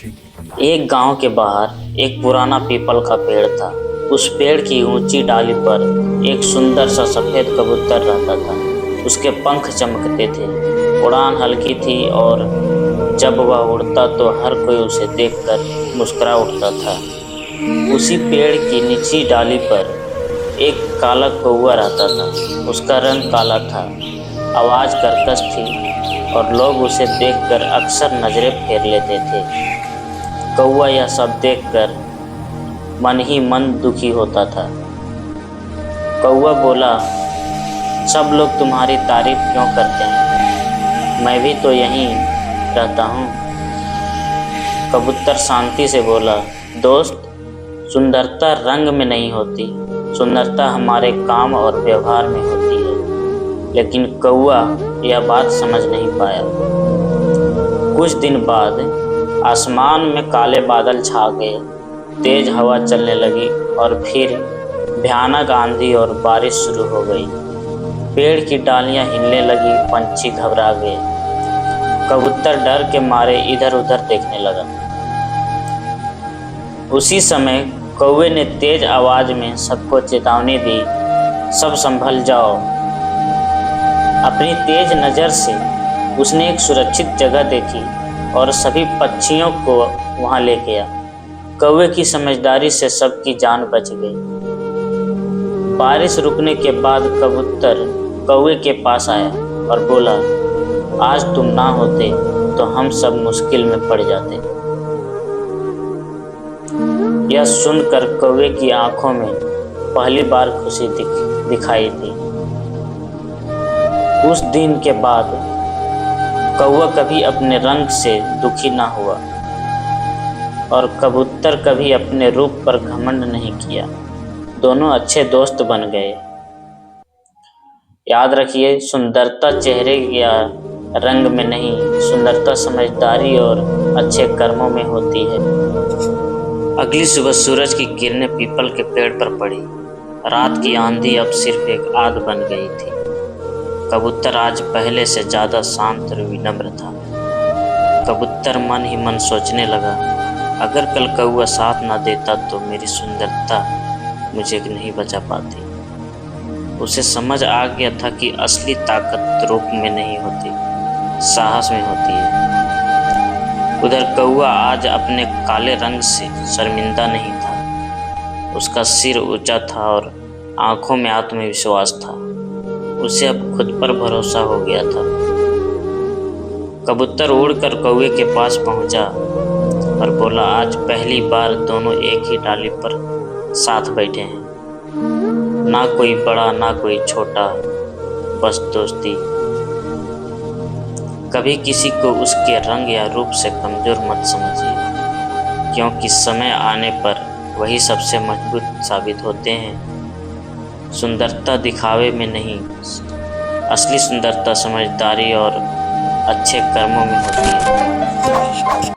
एक गांव के बाहर एक पुराना पीपल का पेड़ था। उस पेड़ की ऊंची डाली पर एक सुंदर सा सफेद कबूतर रहता था। उसके पंख चमकते थे, उड़ान हल्की थी और जब वह उड़ता तो हर कोई उसे देखकर मुस्कुरा उठता था। उसी पेड़ की निचली डाली पर एक काला कौवा रहता था। उसका रंग काला था, आवाज़ कर्कश थी और लोग उसे देखकर अक्सर नजरें फेर लेते थे। कौवा यह सब देखकर मन ही मन दुखी होता था। कौवा बोला, सब लोग तुम्हारी तारीफ क्यों करते हैं? मैं भी तो यहीं रहता हूँ। कबूतर शांति से बोला, दोस्त, सुंदरता रंग में नहीं होती, सुंदरता हमारे काम और व्यवहार में होती है। लेकिन कौवा यह बात समझ नहीं पाया। कुछ दिन बाद आसमान में काले बादल छा गए, तेज हवा चलने लगी और फिर भयानक आंधी और बारिश शुरू हो गई। पेड़ की डालियां हिलने लगी, पंछी घबरा गए। कबूतर डर के मारे इधर उधर देखने लगा। उसी समय कौवे ने तेज आवाज में सबको चेतावनी दी, सब संभल जाओ। अपनी तेज नज़र से उसने एक सुरक्षित जगह देखी और सभी पक्षियों को वहां ले गया। कौवे की समझदारी से सबकी जान बच गई। बारिश रुकने के बाद कबूतर कौवे के पास आया और बोला, आज तुम ना होते तो हम सब मुश्किल में पड़ जाते। यह सुनकर कौवे की आंखों में पहली बार खुशी दिखाई दी। उस दिन के बाद कौवा कभी अपने रंग से दुखी ना हुआ और कबूतर कभी अपने रूप पर घमंड नहीं किया। दोनों अच्छे दोस्त बन गए। याद रखिए, सुंदरता चेहरे या रंग में नहीं, सुंदरता समझदारी और अच्छे कर्मों में होती है। अगली सुबह सूरज की किरणें पीपल के पेड़ पर पड़ी। रात की आंधी अब सिर्फ एक आग बन गई थी। कबूतर आज पहले से ज्यादा शांत और विनम्र था। कबूतर मन ही मन सोचने लगा, अगर कल कौवा साथ ना देता तो मेरी सुंदरता मुझे नहीं बचा पाती। उसे समझ आ गया था कि असली ताकत रूप में नहीं होती, साहस में होती है। उधर कौवा आज अपने काले रंग से शर्मिंदा नहीं था। उसका सिर ऊंचा था और आंखों में आत्मविश्वास था। उसे अब खुद पर भरोसा हो गया था। कबूतर उड़कर कौवे के पास पहुंचा और बोला, आज पहली बार दोनों एक ही डाली पर साथ बैठे हैं। ना कोई बड़ा ना कोई छोटा, बस दोस्ती। कभी किसी को उसके रंग या रूप से कमजोर मत समझिए, क्योंकि समय आने पर वही सबसे मजबूत साबित होते हैं। सुंदरता दिखावे में नहीं, असली सुंदरता समझदारी और अच्छे कर्मों में होती है।